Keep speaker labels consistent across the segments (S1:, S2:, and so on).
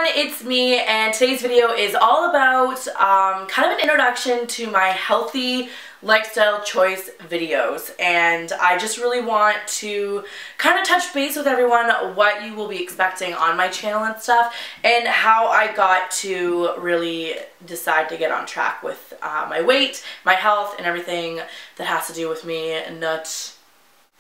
S1: everyone, it's me, and today's video is all about kind of an introduction to my healthy lifestyle choice videos, and I just really want to kind of touch base with everyone what you will be expecting on my channel and stuff, and how I got to really decide to get on track with my weight, my health, and everything that has to do with me not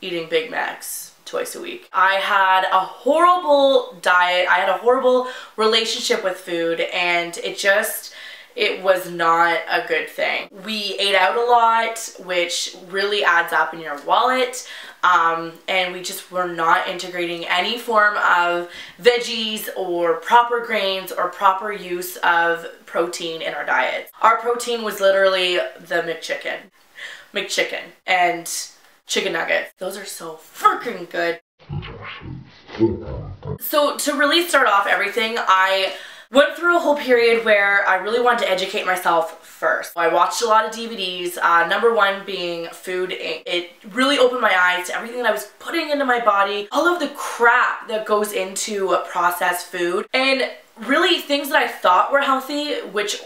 S1: eating Big Macs twice a week. I had a horrible diet, I had a horrible relationship with food, and it was not a good thing. We ate out a lot, which really adds up in your wallet, and we just were not integrating any form of veggies or proper grains or proper use of protein in our diets. Our protein was literally the McChicken, and chicken nuggets. Those are so freaking good. So to really start off everything, I went through a whole period where I really wanted to educate myself first. I watched a lot of DVDs, number one being Food Inc. It really opened my eyes to everything that I was putting into my body, all of the crap that goes into processed food, and really things that I thought were healthy, which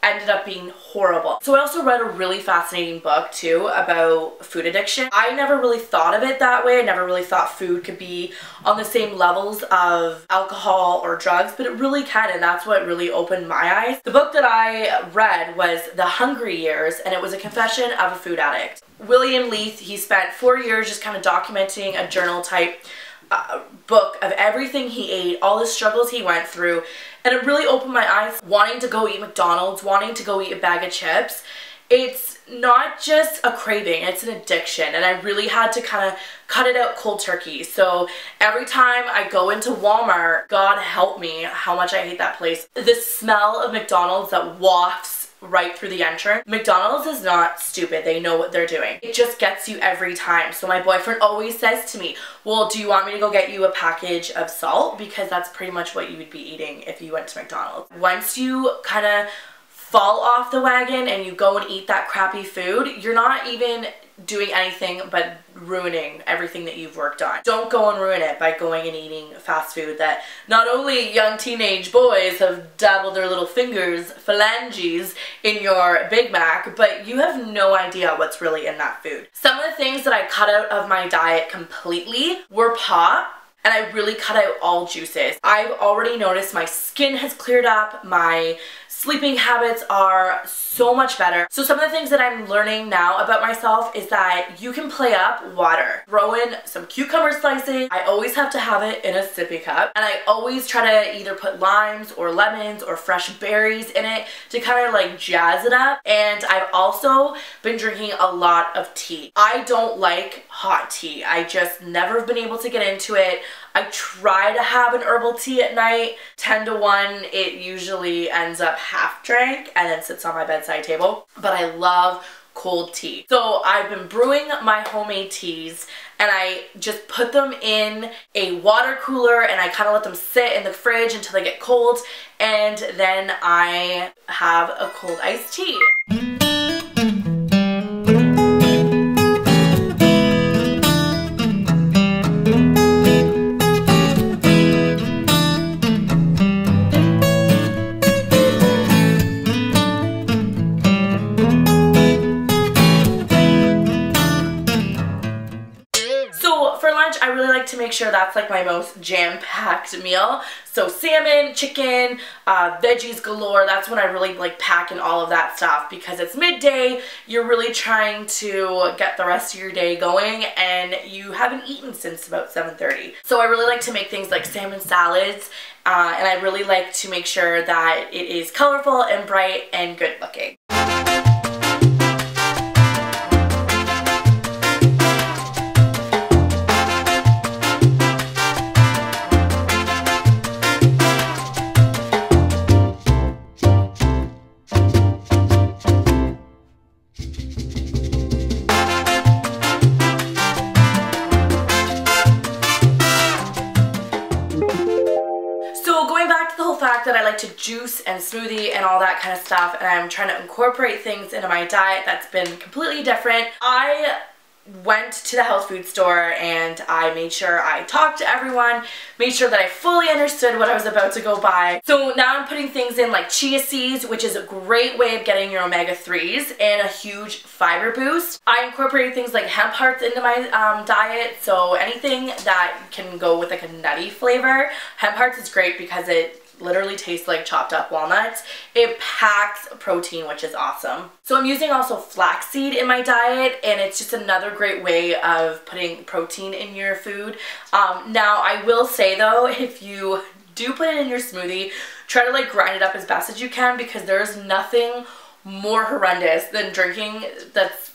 S1: ended up being horrible. So I also read a really fascinating book too about food addiction. I never really thought of it that way. I never really thought food could be on the same levels of alcohol or drugs, but it really can, and that's what really opened my eyes. The book that I read was The Hungry Years, and it was a confession of a food addict. William Leith, he spent 4 years just kind of documenting a journal type book of everything he ate, all the struggles he went through, and it really opened my eyes. Wanting to go eat McDonald's, wanting to go eat a bag of chips, it's not just a craving, it's an addiction, and I really had to kind of cut it out cold turkey. So every time I go into Walmart, God help me how much I hate that place. The smell of McDonald's that wafts right through the entrance. McDonald's is not stupid. They know what they're doing. It just gets you every time. So my boyfriend always says to me, well, do you want me to go get you a package of salt? Because that's pretty much what you would be eating if you went to McDonald's. Once you kind of fall off the wagon and you go and eat that crappy food, you're not even doing anything but ruining everything that you've worked on. Don't go and ruin it by going and eating fast food that not only young teenage boys have dabbled their little phalanges in your Big Mac, but you have no idea what's really in that food. Some of the things that I cut out of my diet completely were pop, and I really cut out all juices. I've already noticed my skin has cleared up, my sleeping habits are so much better. So some of the things that I'm learning now about myself is that you can play up water. Throw in some cucumber slices. I always have to have it in a sippy cup, and I always try to either put limes or lemons or fresh berries in it to kind of like jazz it up. And I've also been drinking a lot of tea. I don't like hot tea. I just never have been able to get into it. I try to have an herbal tea at night. 10 to 1, it usually ends up half drank and then sits on my bedside table. But I love cold tea. So I've been brewing my homemade teas, and I just put them in a water cooler and I kind of let them sit in the fridge until they get cold, and then I have a cold iced tea. To make sure that's like my most jam-packed meal. So salmon, chicken, veggies galore, that's when I really like pack in all of that stuff, because it's midday, you're really trying to get the rest of your day going, and you haven't eaten since about 7:30. So I really like to make things like salmon salads, and I really like to make sure that it is colorful and bright and good looking. That I like to juice and smoothie and all that kind of stuff, and I'm trying to incorporate things into my diet that's been completely different. I went to the health food store and I made sure I talked to everyone, made sure that I fully understood what I was about to go buy. So now I'm putting things in like Chia Seeds, which is a great way of getting your omega-3s and a huge fiber boost. I incorporated things like Hemp Hearts into my diet, so anything that can go with like a nutty flavor. Hemp Hearts is great because it literally tastes like chopped up walnuts. It packs protein, which is awesome. So I'm using also flax seed in my diet, and it's just another great way of putting protein in your food. Now I will say though, if you do put it in your smoothie, try to like grind it up as best as you can, because there's nothing more horrendous than drinking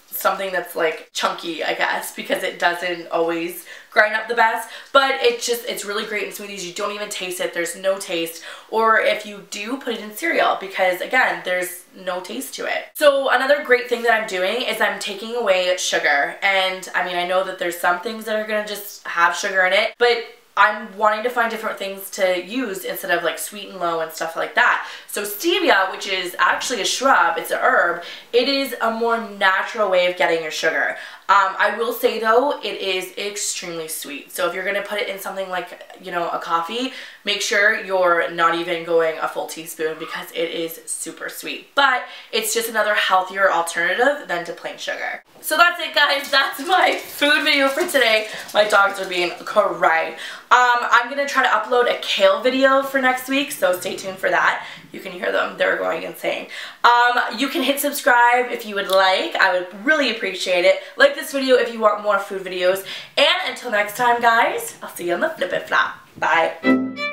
S1: something that's like chunky, I guess, because it doesn't always grind up the best. But it's really great in smoothies. You don't even taste it. There's no taste. Or if you do, put it in cereal, because again, there's no taste to it. So another great thing that I'm doing is I'm taking away sugar. And I mean, I know that there's some things that are gonna just have sugar in it, but I'm wanting to find different things to use instead of like sweet and low and stuff like that. So stevia, which is actually a shrub, it's an herb, it is a more natural way of getting your sugar. I will say though, it is extremely sweet. So if you're gonna put it in something like, you know, a coffee, make sure you're not even going a full teaspoon, because it is super sweet. But it's just another healthier alternative than to plain sugar. So that's it, guys. That's my food video for today. My dogs are being cray. I'm gonna try to upload a kale video for next week, so stay tuned for that. You can hear them, they're going insane. You can hit subscribe if you would like. I would really appreciate it. Like this video if you want more food videos. And until next time, guys, I'll see you on the Flip It Flop. Bye.